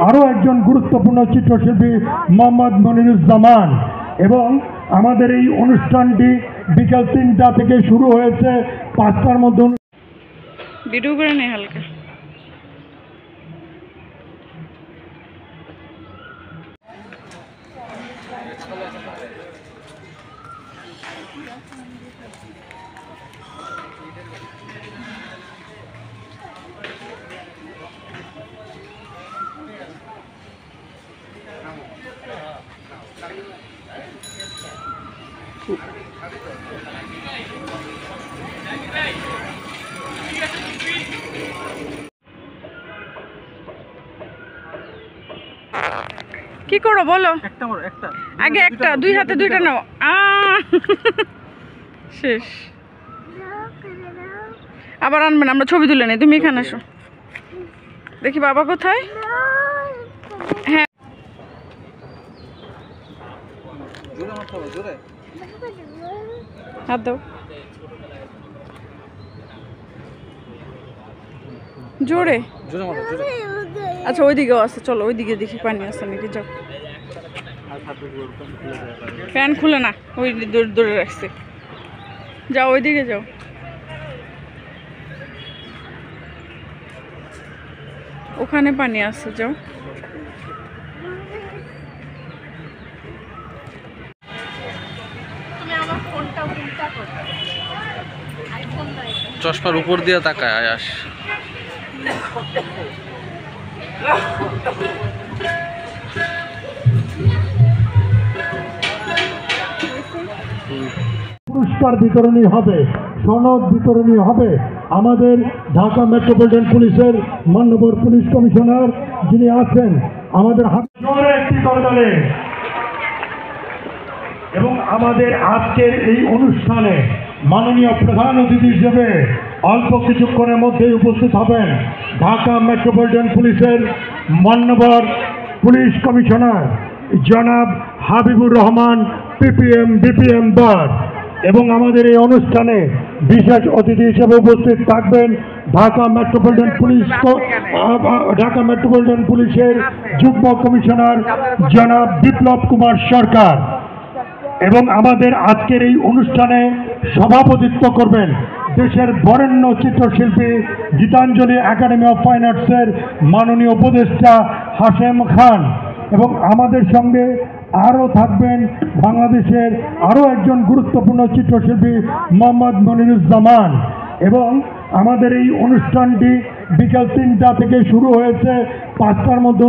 আরও একজন গুরুত্বপূর্ণ চিত্রশিল্পী মোহাম্মদ মনিরুজ্জামান। এবং আমাদের এই অনুষ্ঠানটি বিকাল 3টা থেকে শুরু হয়েছে, 5টার মধ্যে ভিডিও করে নেই হালকা। কি করো বলো? আগে একটা, দুই হাতে দুইটা নাও। শেষ। আবার আনবেন, আমরা ছবি তুলে নেই। তুমি এখানে আসো, দেখি বাবা কোথায়। হ্যাঁ, হাত দাও জোরে। আচ্ছা ওইদিকেও আছে, চলো ওইদিকে দেখি পানি আছে নাকি। যাও, ফ্যান খুলে না, ওই দূরে রাখছে। যাও ওইদিকে যাও। ওখানে পানি আছে, যাও। চশমার উপর দিয়ে তাকায় আয়াস। পুরস্কার বিতরণী হবে, সনদ বিতরণী হবে। আমাদের ঢাকা মেট্রোপলিটন পুলিশের মাননীয় পুলিশ কমিশনার যিনি আছেন আমাদের হাতে একটি করতালে। এবং আমাদের আজকের এই অনুষ্ঠানে মাননীয় প্রধান অতিথি হিসেবে অল্প কিছুক্ষণের মধ্যেই উপস্থিত হবেন ঢাকা মেট্রোপলিটন পুলিশের মাননীয় পুলিশ কমিশনার জনাব হাবিবুর রহমান পিপিএম বিপিএম বার। এবং আমাদের এই অনুষ্ঠানে বিশেষ অতিথি হিসেবে উপস্থিত থাকবেন ঢাকা মেট্রোপলিটন পুলিশের যুগ্ম কমিশনার জনাব বিপ্লব কুমার সরকার। এবং আমাদের আজকের এই অনুষ্ঠানে সভাপতিত্ব করবেন দেশের বরেণ্য চিত্রশিল্পী গীতাঞ্জলি একাডেমি অফ ফাইন আর্টসের মাননীয় উপদেষ্টা হাশেম খান। এবং আমাদের সঙ্গে আরও থাকবেন বাংলাদেশের আরও একজন গুরুত্বপূর্ণ চিত্রশিল্পী মোহাম্মদ মনিরুজ্জামান। এবং আমাদের এই অনুষ্ঠানটি বিকাল 3টা থেকে শুরু হয়েছে, 5টার মধ্যে